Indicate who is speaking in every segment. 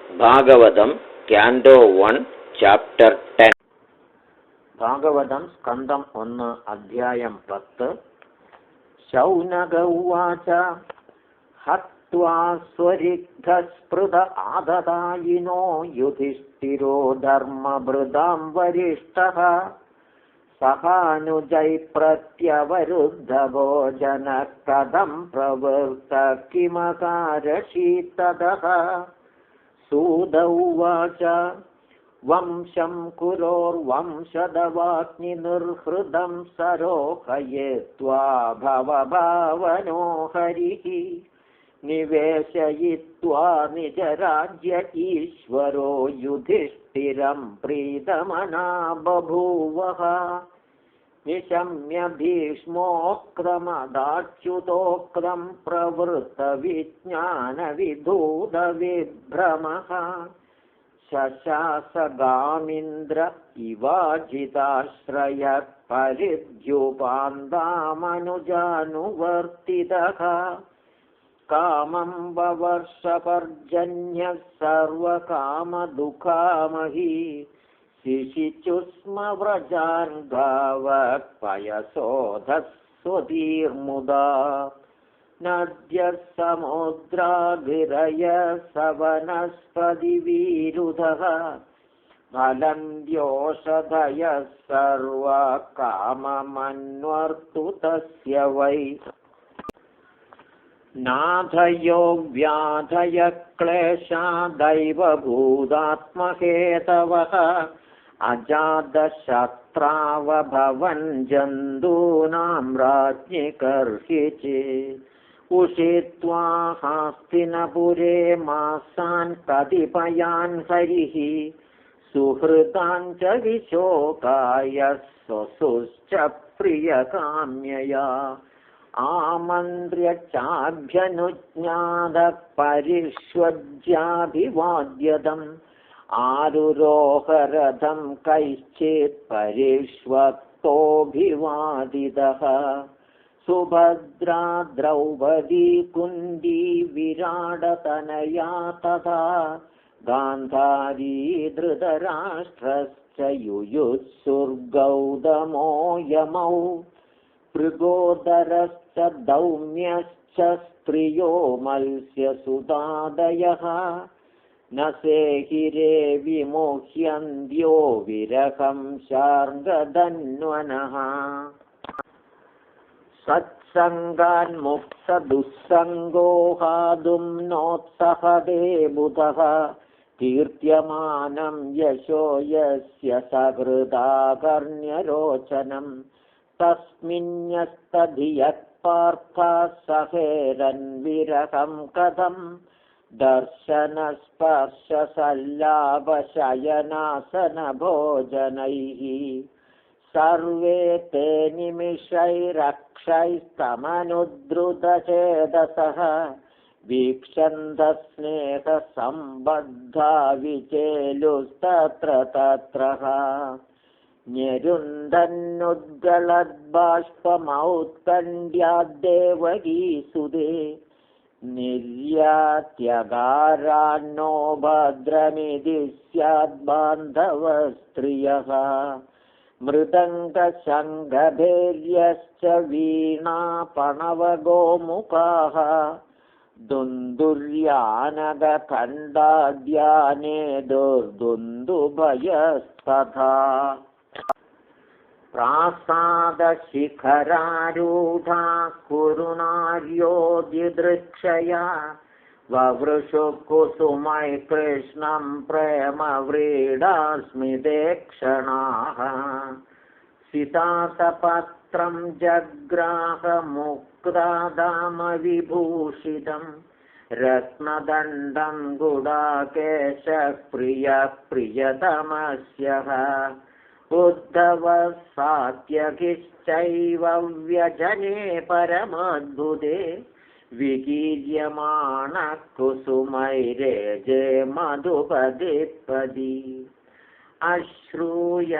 Speaker 1: भागवतं Canto 1 Chapter 10 भागवतं स्कन्धं 1 अध्यायं 10 शौनक उवाच हत्वा स्वरिक्थस्पृध आददायिनो युधिष्ठिरो धर्मभृतां वरिष्ठः सहानुजै प्रत्यवरुद्धवो जनः कथं प्रवृत्त किमकारशीत्ततः सूत उवाच वंशं कुरोर्वंशदवाग्निर्हृदं सरोहयित्वा भवभावनो हरिः निवेशयित्वा निजराज्य ईश्वरो युधिष्ठिरं प्रीतमना बभूवः निशम्य भीष्मोक्तमदाच्युतोक्तं प्रवृत्तविज्ञानविधूतविभ्रमः शशासगामिन्द्र इवाजिताश्रयः परिद्युपान्तामनुजानुवर्तितः कामं ववर्षपर्जन्यः सर्वकामदुःखामही शिशिचुस्म व्रजान् गावः पयसोधः स्वधीर्मुदा नद्यः समुद्रागिरयः सवनस्पतिविरुधः फलन्त्योषधयः सर्वः काममन्वर्तु तस्य वै नाथयो व्याधयः क्लेशादैवभूतात्महेतवः अजातशत्रावभवन् जन्तूनां राज्ञिकर्षिचित् उषित्वा हस्तिनपुरे मासान् कतिपयान् हरिः सुहृतान् च विशोकाय स्वसुश्च प्रियकाम्यया आमन्त्र्य चाभ्यनुज्ञातः परिष्वज्याभिवाद्यतम् आरुरोहरथं कैश्चित् परिष्वक्तोऽभिवादितः सुभद्रा द्रौपदी कुन्ती विराटतनया तथा गान्धारी धृतराष्ट्रश्च युयुत्सुर्गौतमो यमौ मृगोदरश्च दौम्यश्च स्त्रियो मत्स्यसुतादयः न सेहिरे विमोह्यन्त्यो विरहं शार्ङ्गधन्वनः सत्सङ्गान्मुक्तदुःसङ्गो हातुं नोत्सहदे बुधः कीर्त्यमानं यशो यस्य सकृदाकर्ण्यरोचनम् तस्मिन्यस्तधियः पार्थः सहेरन्विरहं कथं दर्शनस्पर्शसल्लाभशयनासनभोजनैः सर्वे ते निमिषैरक्षैस्तमनुद्धृतचेतसः वीक्षन्तः स्नेहसम्बद्धा विचेलुस्तत्र न्यरुन्धन्नुद्गलद्बाष्पमौत्कण्ड्याद्देवगीसुदे निर्यात्यगारान्नो भद्रमिति स्याद्बान्धवस्त्रियः मृदङ्गशङ्खभैर्यश्च वीणापणवगोमुखाः दुन्दुर्यानगखण्डाद्याने दुर्दुन्दुभयस्तथा प्रासादशिखरारूढा कुरुनार्यो दिदृक्षया ववृषु कुसुमै कृष्णं प्रेमव्रीडास्मिदेक्षणाः सितातपत्रं जग्राहमुक्तादामविभूषितं रत्नदण्डं गुडाकेशः प्रियः प्रियतमस्यः उद्धवः सात्यकिश्चैव व्यजने परमाद्भुते विकीर्यमाणः कुसुमैरेजे मधुपदिपदी अश्रूयन्ताशिषः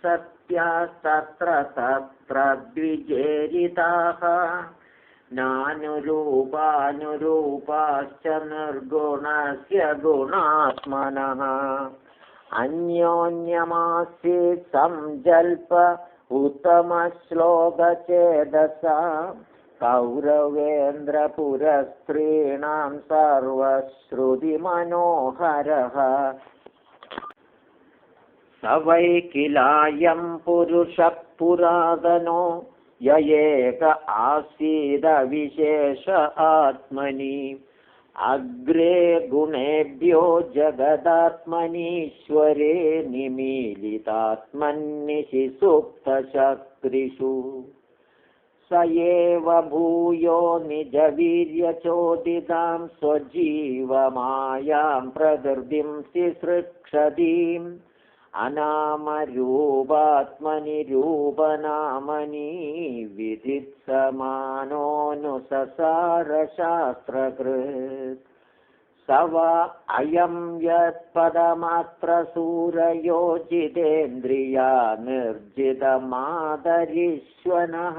Speaker 1: सत्यास्तत्र तत्र द्विजेरिताः नानुरूपानुरूपाश्च निर्गुणस्य गुणात्मनः अन्योन्यमासीत् संजल्प उत्तमश्लोकचेदसा कौरवेन्द्रपुरस्त्रीणां सर्वश्रुतिमनोहरः स वै किलायं पुरुषः पुरातनो य एक आसीदविशेष आत्मनि अग्रे गुणेभ्यो जगदात्मनीश्वरे निमीलितात्मन्निशि सुप्तशक्तिषु स एव भूयो निजवीर्यचोदितां स्वजीवमायां प्रकृतिं सिसृक्षतीम् अनामरूपात्मनि रूपनामनि विदित्समानोऽनुससारशास्त्रकृत् स वा अयं यत्पदमात्र सूरयोजितेन्द्रिया निर्जितमादरिष्वनः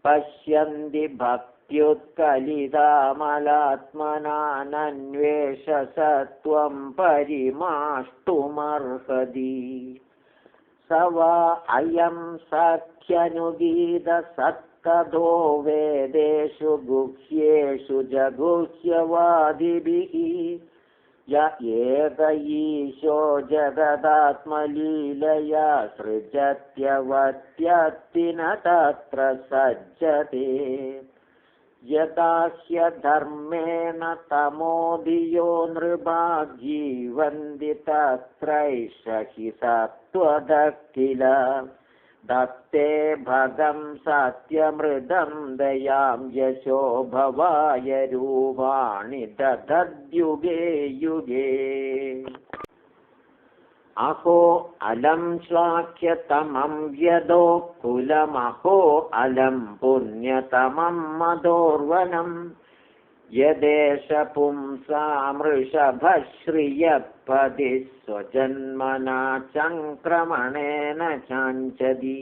Speaker 1: पश्यन्ति भक्त्युत्कलितामलात्मनानन्वेषसत्वं परिमाष्टुमर्हति स वा अयं सख्यनुगीतसत्कथो वेदेषु गुह्येषु जगुह्यवादिभिः य एक ईशो जगदात्मलीलया सृजत्यवत्यत्ति न तत्र सज्जते यदास्य धर्मेण तमोधियो नृपा जीवन्ति तत्रैष हि सत्त्वदः किल दत्ते भगं सत्यमृतं दयां यशो भवाय रूपाणि ददद्युगे युगे अहो अलं श्लाघ्यतमं यदो कुलमहो अलं पुण्यतमं मदोर्वनं यदेष पुंसामृषभश्रियपदि स्वजन्मना चङ्क्रमणेन चाञ्चति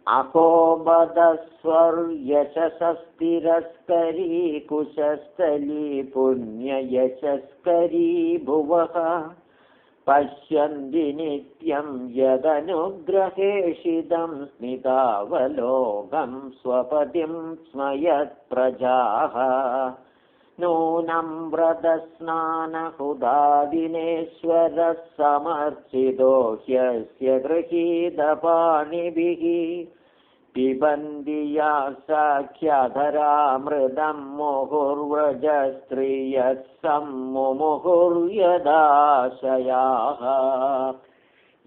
Speaker 1: अहो बदस्वर्यशस्तिरस्करी कुशस्थली पुण्ययशस्करी भुवः पश्यन्ति नित्यं यदनुग्रहेषितं स्मितावलोकं स्वपतिं स्मयत्प्रजाः नूनं व्रतस्नानहुदादिनेश्वरः समर्चितो ह्यस्य गृहीतपाणिभिः पिबन्ति या साख्याधरामृतं मुहुर्व्रजस्त्रियः सम्मुहुर्यदाशयाः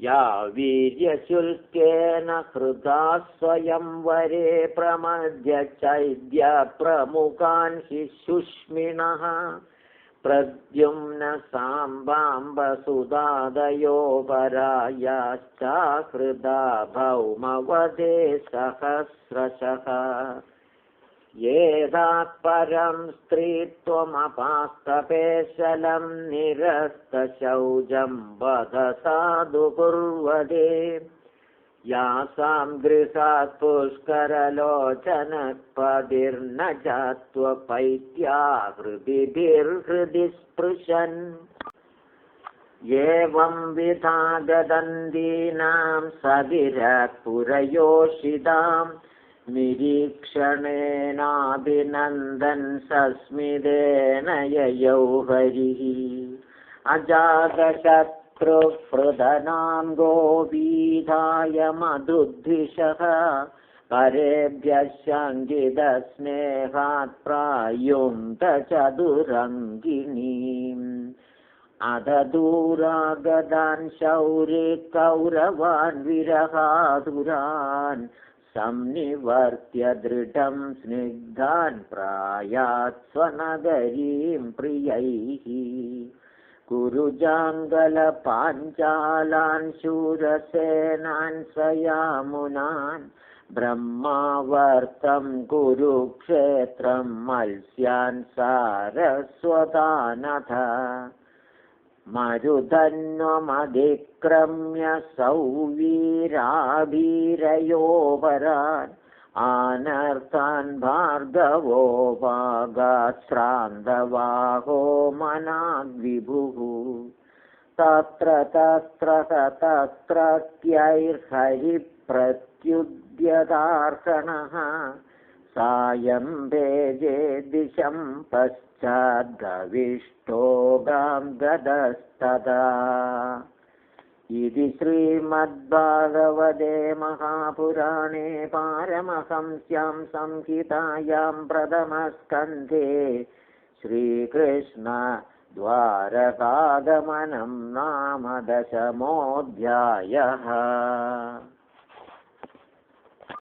Speaker 1: या वीर्यशुल्केन कृता स्वयंवरे प्रमद्य चैद्यप्रमुखान् हि शुष्मिणः प्रद्युम्न साम्बाम्बसुदादयो परायाश्चाकृता भौमवदे सहस्रशः येदात् परं स्त्रीत्वमपास्तपेशलं निरस्तशौचं वद साधु कुर्वदे यासां गृहात् पुष्करलोचनपदिर्न जात्वपैत्या हृदिभिर्हृदि स्पृशन् एवं विधा गदन्दीनां सगिरपुरयोषितां निरीक्षणेनाभिनन्दन् सस्मितेन ययौ हरिः अजातशत्रुप्रधनां गोपीधाय मधुद्विषः परेभ्यः शङ्कितस्नेहात् प्रायुङ्क्त चतुरङ्गिनीम् अध दूरागतान् शौरिकौरवान् विरहातुरान् संनिवर्त्य दृढं स्निग्धान् प्रायात् स्वनगरीं प्रियैः कुरुजाङ्गलपाञ्चालान् शूरसेनान् स्वयामुनान् ब्रह्मावर्तं कुरुक्षेत्रं मत्स्यान् सारस्वतानथ मरुधन्वमधिक्रम्य सौवीराभिरयोपरान् आनर्तान् भार्गवो वागाश्रान्तवाहो मनाग्विभुः तत्र तत्रत्यैर्हरिप्रत्युद्यतार्हणः सायं भेजे दिशं पश्चाद्गविष्टो गां गदस्तदा। इति श्रीमद्भागवते महापुराणे पारमहंस्यां संहितायां प्रथमस्कन्धे श्रीकृष्णद्वारकागमनं नाम 10मोऽध्यायः।